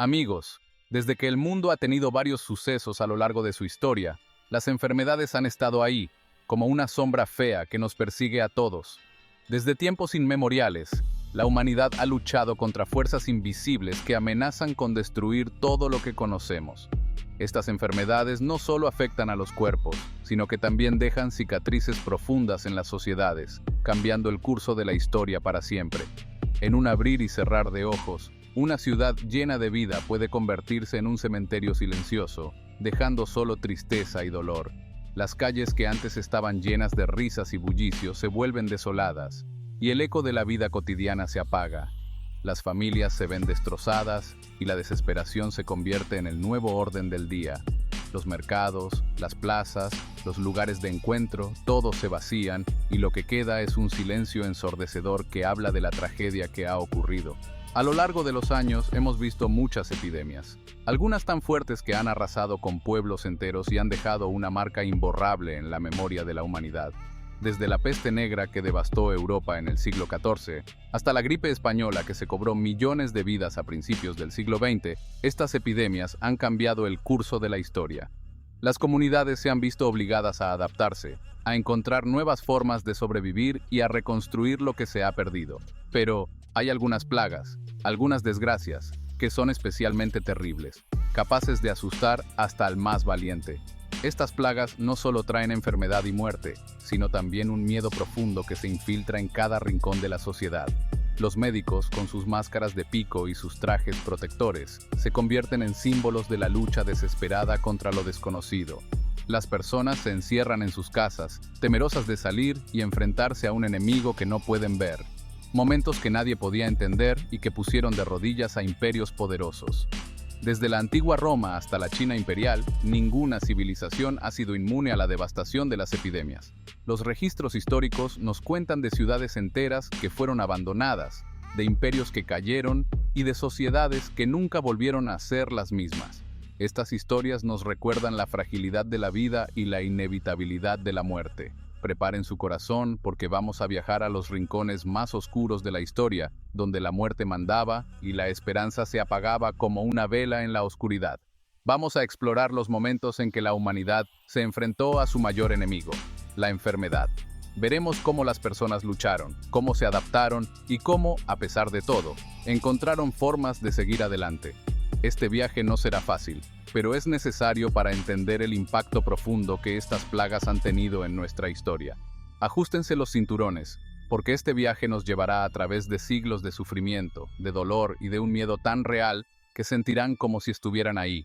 Amigos, desde que el mundo ha tenido varios sucesos a lo largo de su historia, las enfermedades han estado ahí, como una sombra fea que nos persigue a todos. Desde tiempos inmemoriales, la humanidad ha luchado contra fuerzas invisibles que amenazan con destruir todo lo que conocemos. Estas enfermedades no solo afectan a los cuerpos, sino que también dejan cicatrices profundas en las sociedades, cambiando el curso de la historia para siempre. En un abrir y cerrar de ojos, una ciudad llena de vida puede convertirse en un cementerio silencioso, dejando solo tristeza y dolor. Las calles que antes estaban llenas de risas y bullicio se vuelven desoladas, y el eco de la vida cotidiana se apaga. Las familias se ven destrozadas y la desesperación se convierte en el nuevo orden del día. Los mercados, las plazas, los lugares de encuentro, todos se vacían y lo que queda es un silencio ensordecedor que habla de la tragedia que ha ocurrido. A lo largo de los años hemos visto muchas epidemias, algunas tan fuertes que han arrasado con pueblos enteros y han dejado una marca imborrable en la memoria de la humanidad. Desde la peste negra que devastó Europa en el siglo XIV, hasta la gripe española que se cobró millones de vidas a principios del siglo XX, estas epidemias han cambiado el curso de la historia. Las comunidades se han visto obligadas a adaptarse, a encontrar nuevas formas de sobrevivir y a reconstruir lo que se ha perdido. Pero hay algunas plagas, algunas desgracias, que son especialmente terribles, capaces de asustar hasta al más valiente. Estas plagas no solo traen enfermedad y muerte, sino también un miedo profundo que se infiltra en cada rincón de la sociedad. Los médicos, con sus máscaras de pico y sus trajes protectores, se convierten en símbolos de la lucha desesperada contra lo desconocido. Las personas se encierran en sus casas, temerosas de salir y enfrentarse a un enemigo que no pueden ver. Momentos que nadie podía entender y que pusieron de rodillas a imperios poderosos. Desde la antigua Roma hasta la China imperial, ninguna civilización ha sido inmune a la devastación de las epidemias. Los registros históricos nos cuentan de ciudades enteras que fueron abandonadas, de imperios que cayeron y de sociedades que nunca volvieron a ser las mismas. Estas historias nos recuerdan la fragilidad de la vida y la inevitabilidad de la muerte. Preparen su corazón porque vamos a viajar a los rincones más oscuros de la historia, donde la muerte mandaba y la esperanza se apagaba como una vela en la oscuridad. Vamos a explorar los momentos en que la humanidad se enfrentó a su mayor enemigo, la enfermedad. Veremos cómo las personas lucharon, cómo se adaptaron y cómo, a pesar de todo, encontraron formas de seguir adelante. Este viaje no será fácil, pero es necesario para entender el impacto profundo que estas plagas han tenido en nuestra historia. Ajustense los cinturones, porque este viaje nos llevará a través de siglos de sufrimiento, de dolor y de un miedo tan real que sentirán como si estuvieran ahí,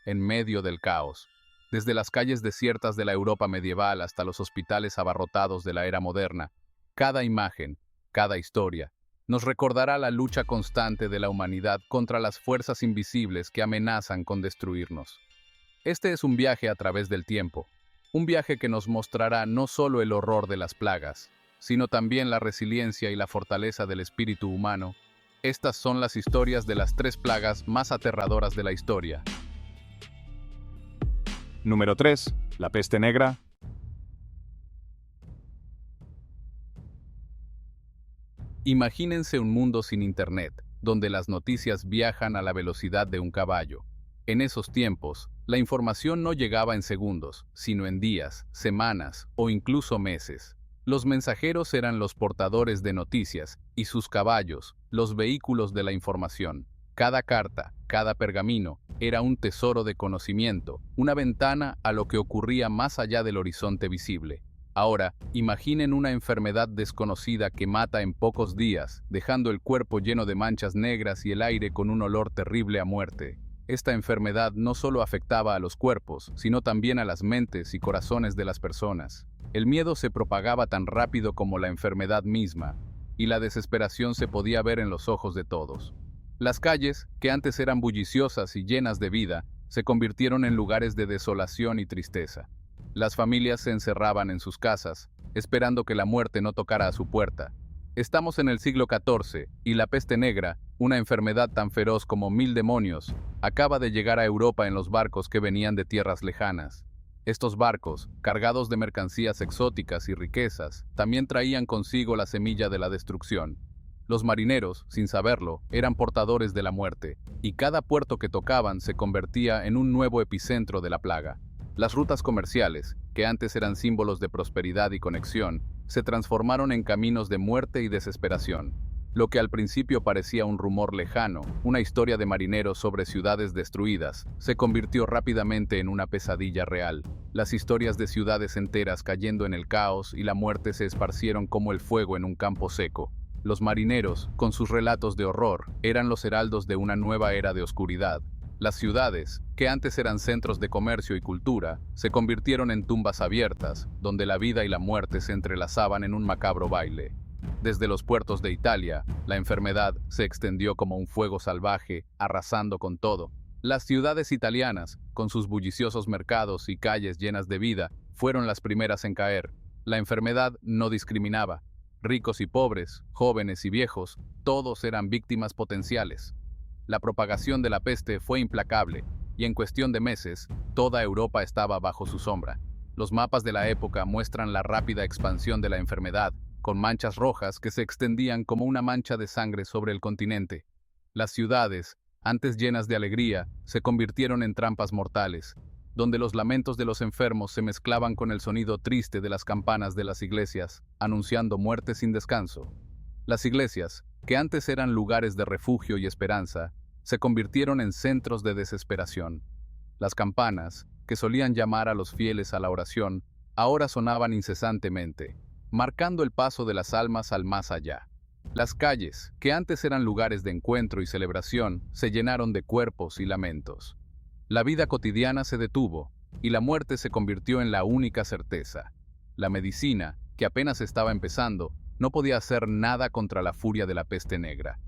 en medio del caos. Desde las calles desiertas de la Europa medieval hasta los hospitales abarrotados de la era moderna, cada imagen, cada historia, nos recordará la lucha constante de la humanidad contra las fuerzas invisibles que amenazan con destruirnos. Este es un viaje a través del tiempo, un viaje que nos mostrará no solo el horror de las plagas, sino también la resiliencia y la fortaleza del espíritu humano. Estas son las historias de las 3 plagas más aterradoras de la historia. Número 3. La peste negra. Imagínense un mundo sin internet, donde las noticias viajan a la velocidad de un caballo. En esos tiempos, la información no llegaba en segundos, sino en días, semanas o incluso meses. Los mensajeros eran los portadores de noticias y sus caballos, los vehículos de la información. Cada carta, cada pergamino, era un tesoro de conocimiento, una ventana a lo que ocurría más allá del horizonte visible. Ahora, imaginen una enfermedad desconocida que mata en pocos días, dejando el cuerpo lleno de manchas negras y el aire con un olor terrible a muerte. Esta enfermedad no solo afectaba a los cuerpos, sino también a las mentes y corazones de las personas. El miedo se propagaba tan rápido como la enfermedad misma, y la desesperación se podía ver en los ojos de todos. Las calles, que antes eran bulliciosas y llenas de vida, se convirtieron en lugares de desolación y tristeza. Las familias se encerraban en sus casas, esperando que la muerte no tocara a su puerta. Estamos en el siglo XIV, y la peste negra, una enfermedad tan feroz como 1000 demonios, acaba de llegar a Europa en los barcos que venían de tierras lejanas. Estos barcos, cargados de mercancías exóticas y riquezas, también traían consigo la semilla de la destrucción. Los marineros, sin saberlo, eran portadores de la muerte, y cada puerto que tocaban se convertía en un nuevo epicentro de la plaga. Las rutas comerciales, que antes eran símbolos de prosperidad y conexión, se transformaron en caminos de muerte y desesperación. Lo que al principio parecía un rumor lejano, una historia de marineros sobre ciudades destruidas, se convirtió rápidamente en una pesadilla real. Las historias de ciudades enteras cayendo en el caos y la muerte se esparcieron como el fuego en un campo seco. Los marineros, con sus relatos de horror, eran los heraldos de una nueva era de oscuridad. Las ciudades, que antes eran centros de comercio y cultura, se convirtieron en tumbas abiertas, donde la vida y la muerte se entrelazaban en un macabro baile. Desde los puertos de Italia, la enfermedad se extendió como un fuego salvaje, arrasando con todo. Las ciudades italianas, con sus bulliciosos mercados y calles llenas de vida, fueron las primeras en caer. La enfermedad no discriminaba. Ricos y pobres, jóvenes y viejos, todos eran víctimas potenciales. La propagación de la peste fue implacable, y en cuestión de meses, toda Europa estaba bajo su sombra. Los mapas de la época muestran la rápida expansión de la enfermedad, con manchas rojas que se extendían como una mancha de sangre sobre el continente. Las ciudades, antes llenas de alegría, se convirtieron en trampas mortales, donde los lamentos de los enfermos se mezclaban con el sonido triste de las campanas de las iglesias, anunciando muerte sin descanso. Las iglesias, que antes eran lugares de refugio y esperanza, se convirtieron en centros de desesperación. Las campanas, que solían llamar a los fieles a la oración, ahora sonaban incesantemente, marcando el paso de las almas al más allá. Las calles, que antes eran lugares de encuentro y celebración, se llenaron de cuerpos y lamentos. La vida cotidiana se detuvo, y la muerte se convirtió en la única certeza. La medicina, que apenas estaba empezando, no podía hacer nada contra la furia de la peste negra.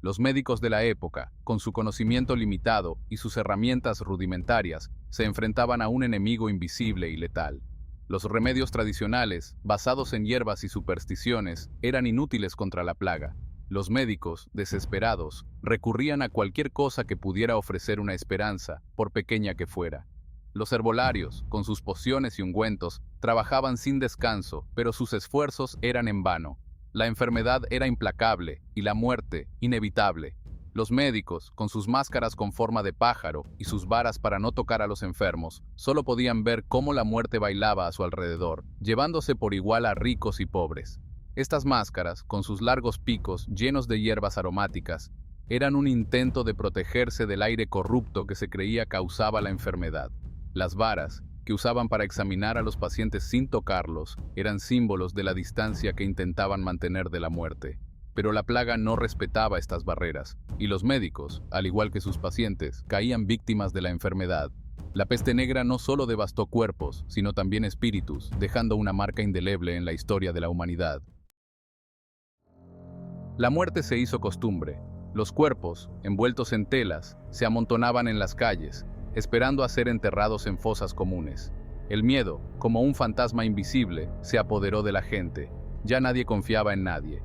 Los médicos de la época, con su conocimiento limitado y sus herramientas rudimentarias, se enfrentaban a un enemigo invisible y letal. Los remedios tradicionales, basados en hierbas y supersticiones, eran inútiles contra la plaga. Los médicos, desesperados, recurrían a cualquier cosa que pudiera ofrecer una esperanza, por pequeña que fuera. Los herbolarios, con sus pociones y ungüentos, trabajaban sin descanso, pero sus esfuerzos eran en vano. La enfermedad era implacable y la muerte inevitable. Los médicos, con sus máscaras con forma de pájaro y sus varas para no tocar a los enfermos, solo podían ver cómo la muerte bailaba a su alrededor, llevándose por igual a ricos y pobres. Estas máscaras, con sus largos picos llenos de hierbas aromáticas, eran un intento de protegerse del aire corrupto que se creía causaba la enfermedad. Las varas, que usaban para examinar a los pacientes sin tocarlos, eran símbolos de la distancia que intentaban mantener de la muerte. Pero la plaga no respetaba estas barreras, y los médicos, al igual que sus pacientes, caían víctimas de la enfermedad. La peste negra no solo devastó cuerpos, sino también espíritus, dejando una marca indeleble en la historia de la humanidad. La muerte se hizo costumbre. Los cuerpos, envueltos en telas, se amontonaban en las calles, esperando a ser enterrados en fosas comunes. El miedo, como un fantasma invisible, se apoderó de la gente. Ya nadie confiaba en nadie.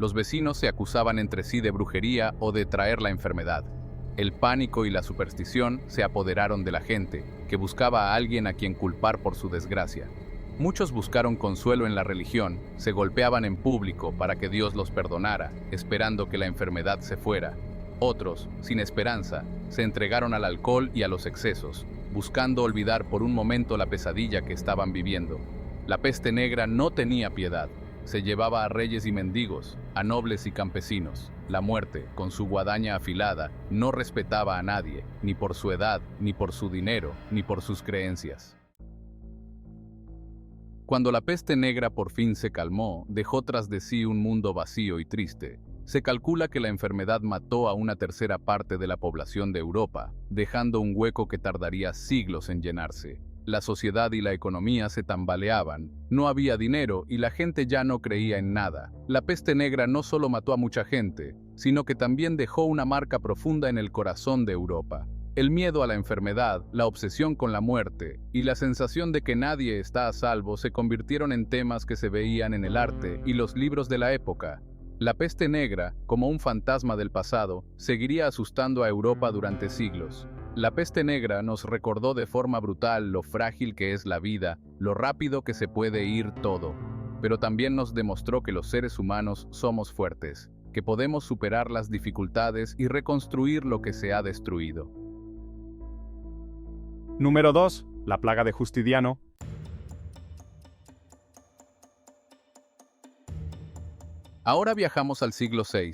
Los vecinos se acusaban entre sí de brujería o de traer la enfermedad. El pánico y la superstición se apoderaron de la gente, que buscaba a alguien a quien culpar por su desgracia. Muchos buscaron consuelo en la religión, se golpeaban en público para que Dios los perdonara, esperando que la enfermedad se fuera. Otros, sin esperanza, se entregaron al alcohol y a los excesos, buscando olvidar por un momento la pesadilla que estaban viviendo. La peste negra no tenía piedad. Se llevaba a reyes y mendigos, a nobles y campesinos. La muerte, con su guadaña afilada, no respetaba a nadie, ni por su edad, ni por su dinero, ni por sus creencias. Cuando la peste negra por fin se calmó, dejó tras de sí un mundo vacío y triste. Se calcula que la enfermedad mató a una tercera parte de la población de Europa, dejando un hueco que tardaría siglos en llenarse. La sociedad y la economía se tambaleaban, no había dinero y la gente ya no creía en nada. La peste negra no solo mató a mucha gente, sino que también dejó una marca profunda en el corazón de Europa. El miedo a la enfermedad, la obsesión con la muerte y la sensación de que nadie está a salvo se convirtieron en temas que se veían en el arte y los libros de la época. La peste negra, como un fantasma del pasado, seguiría asustando a Europa durante siglos. La peste negra nos recordó de forma brutal lo frágil que es la vida, lo rápido que se puede ir todo. Pero también nos demostró que los seres humanos somos fuertes. que podemos superar las dificultades y reconstruir lo que se ha destruido. Número 2. La plaga de Justiniano. Ahora viajamos al siglo VI,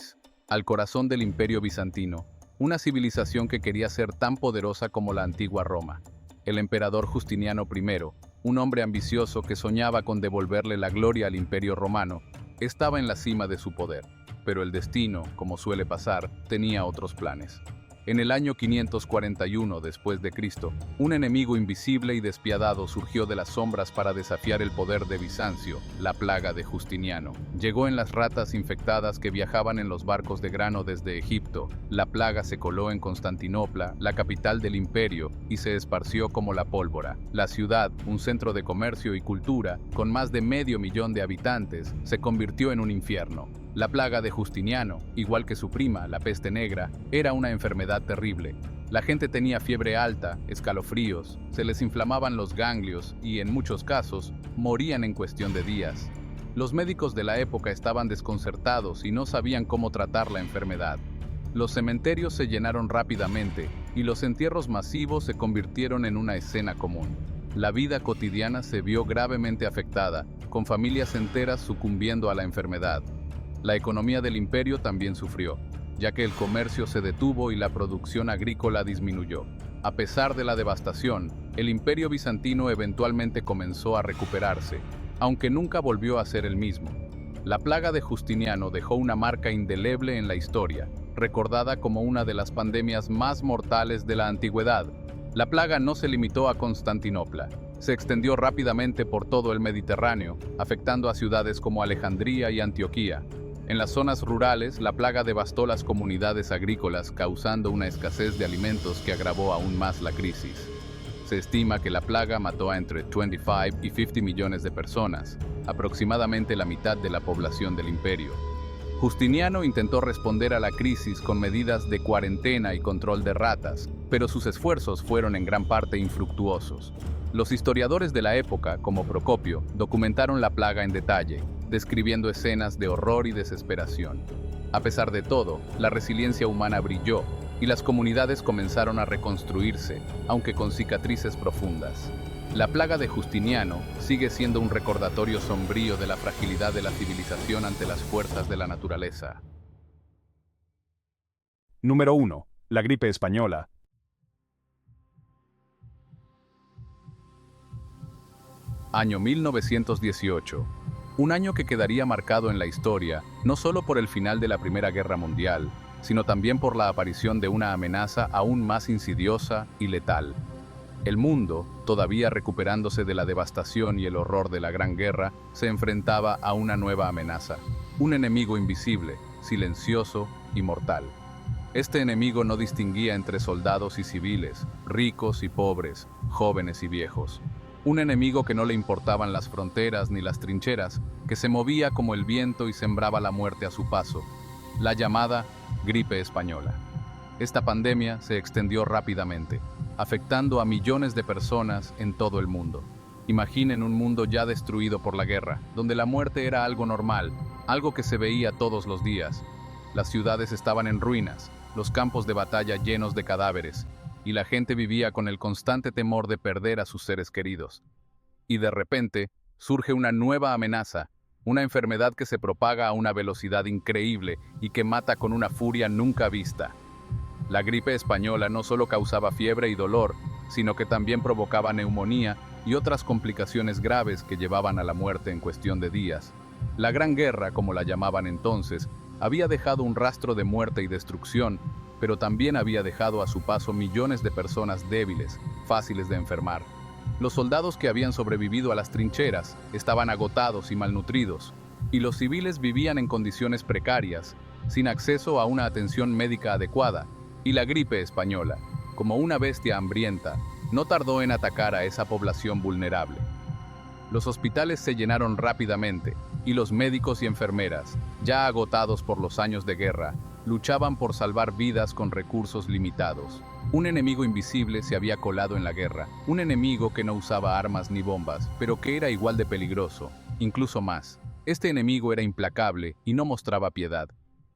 al corazón del Imperio Bizantino, una civilización que quería ser tan poderosa como la antigua Roma. El emperador Justiniano I, un hombre ambicioso que soñaba con devolverle la gloria al Imperio Romano, estaba en la cima de su poder, pero el destino, como suele pasar, tenía otros planes. En el año 541 después de Cristo, un enemigo invisible y despiadado surgió de las sombras para desafiar el poder de Bizancio, la plaga de Justiniano. Llegó en las ratas infectadas que viajaban en los barcos de grano desde Egipto. La plaga se coló en Constantinopla, la capital del imperio, y se esparció como la pólvora. La ciudad, un centro de comercio y cultura, con más de 500.000 de habitantes, se convirtió en un infierno. La plaga de Justiniano, igual que su prima, la peste negra, era una enfermedad terrible. La gente tenía fiebre alta, escalofríos, se les inflamaban los ganglios y, en muchos casos, morían en cuestión de días. Los médicos de la época estaban desconcertados y no sabían cómo tratar la enfermedad. Los cementerios se llenaron rápidamente y los entierros masivos se convirtieron en una escena común. La vida cotidiana se vio gravemente afectada, con familias enteras sucumbiendo a la enfermedad. La economía del imperio también sufrió, ya que el comercio se detuvo y la producción agrícola disminuyó. A pesar de la devastación, el imperio bizantino eventualmente comenzó a recuperarse, aunque nunca volvió a ser el mismo. La plaga de Justiniano dejó una marca indeleble en la historia, recordada como una de las pandemias más mortales de la antigüedad. La plaga no se limitó a Constantinopla. Se extendió rápidamente por todo el Mediterráneo, afectando a ciudades como Alejandría y Antioquía. En las zonas rurales, la plaga devastó las comunidades agrícolas, causando una escasez de alimentos que agravó aún más la crisis. Se estima que la plaga mató a entre 25 y 50 millones de personas, aproximadamente la mitad de la población del imperio. Justiniano intentó responder a la crisis con medidas de cuarentena y control de ratas, pero sus esfuerzos fueron en gran parte infructuosos. Los historiadores de la época, como Procopio, documentaron la plaga en detalle, describiendo escenas de horror y desesperación. A pesar de todo, la resiliencia humana brilló y las comunidades comenzaron a reconstruirse, aunque con cicatrices profundas. La plaga de Justiniano sigue siendo un recordatorio sombrío de la fragilidad de la civilización ante las fuerzas de la naturaleza. Número 1. La gripe española. Año 1918. Un año que quedaría marcado en la historia, no solo por el final de la Primera Guerra Mundial, sino también por la aparición de una amenaza aún más insidiosa y letal. El mundo, todavía recuperándose de la devastación y el horror de la Gran Guerra, se enfrentaba a una nueva amenaza, un enemigo invisible, silencioso y mortal. Este enemigo no distinguía entre soldados y civiles, ricos y pobres, jóvenes y viejos. Un enemigo que no le importaban las fronteras ni las trincheras, que se movía como el viento y sembraba la muerte a su paso. La llamada gripe española. Esta pandemia se extendió rápidamente, afectando a millones de personas en todo el mundo. Imaginen un mundo ya destruido por la guerra, donde la muerte era algo normal, algo que se veía todos los días. Las ciudades estaban en ruinas, los campos de batalla llenos de cadáveres, y la gente vivía con el constante temor de perder a sus seres queridos. Y de repente, surge una nueva amenaza, una enfermedad que se propaga a una velocidad increíble y que mata con una furia nunca vista. La gripe española no solo causaba fiebre y dolor, sino que también provocaba neumonía y otras complicaciones graves que llevaban a la muerte en cuestión de días. La Gran Guerra, como la llamaban entonces, había dejado un rastro de muerte y destrucción, pero también había dejado a su paso millones de personas débiles, fáciles de enfermar. Los soldados que habían sobrevivido a las trincheras estaban agotados y malnutridos, y los civiles vivían en condiciones precarias, sin acceso a una atención médica adecuada, y la gripe española, como una bestia hambrienta, no tardó en atacar a esa población vulnerable. Los hospitales se llenaron rápidamente, y los médicos y enfermeras, ya agotados por los años de guerra, luchaban por salvar vidas con recursos limitados. Un enemigo invisible se había colado en la guerra, un enemigo que no usaba armas ni bombas, pero que era igual de peligroso, incluso más. Este enemigo era implacable y no mostraba piedad.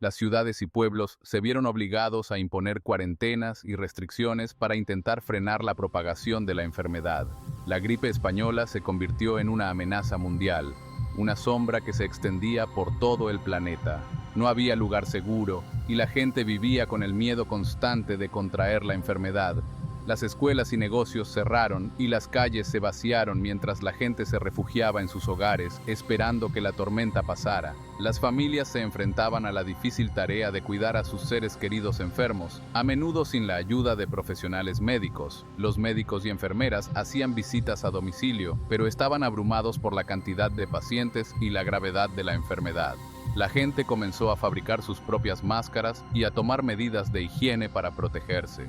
Las ciudades y pueblos se vieron obligados a imponer cuarentenas y restricciones para intentar frenar la propagación de la enfermedad. La gripe española se convirtió en una amenaza mundial, una sombra que se extendía por todo el planeta. No había lugar seguro y la gente vivía con el miedo constante de contraer la enfermedad. Las escuelas y negocios cerraron y las calles se vaciaron mientras la gente se refugiaba en sus hogares, esperando que la tormenta pasara. Las familias se enfrentaban a la difícil tarea de cuidar a sus seres queridos enfermos, a menudo sin la ayuda de profesionales médicos. Los médicos y enfermeras hacían visitas a domicilio, pero estaban abrumados por la cantidad de pacientes y la gravedad de la enfermedad. La gente comenzó a fabricar sus propias máscaras y a tomar medidas de higiene para protegerse.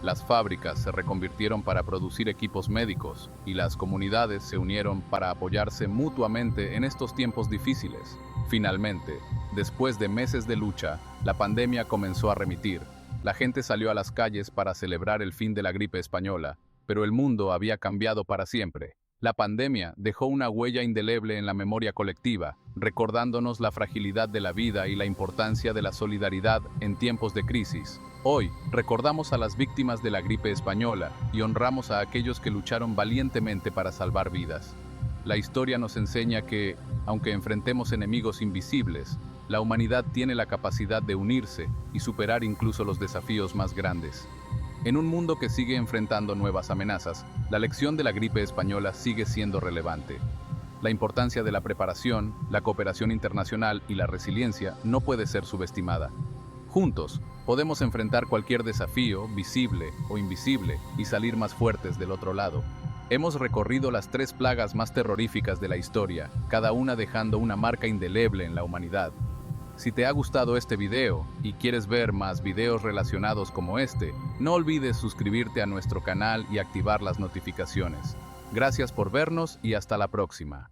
Las fábricas se reconvirtieron para producir equipos médicos y las comunidades se unieron para apoyarse mutuamente en estos tiempos difíciles. Finalmente, después de meses de lucha, la pandemia comenzó a remitir. La gente salió a las calles para celebrar el fin de la gripe española, pero el mundo había cambiado para siempre. La pandemia dejó una huella indeleble en la memoria colectiva, recordándonos la fragilidad de la vida y la importancia de la solidaridad en tiempos de crisis. Hoy, recordamos a las víctimas de la gripe española y honramos a aquellos que lucharon valientemente para salvar vidas. La historia nos enseña que, aunque enfrentemos enemigos invisibles, la humanidad tiene la capacidad de unirse y superar incluso los desafíos más grandes. En un mundo que sigue enfrentando nuevas amenazas, la lección de la gripe española sigue siendo relevante. La importancia de la preparación, la cooperación internacional y la resiliencia no puede ser subestimada. Juntos, podemos enfrentar cualquier desafío, visible o invisible, y salir más fuertes del otro lado. Hemos recorrido las 3 plagas más terroríficas de la historia, cada una dejando una marca indeleble en la humanidad. Si te ha gustado este video y quieres ver más videos relacionados como este, no olvides suscribirte a nuestro canal y activar las notificaciones. Gracias por vernos y hasta la próxima.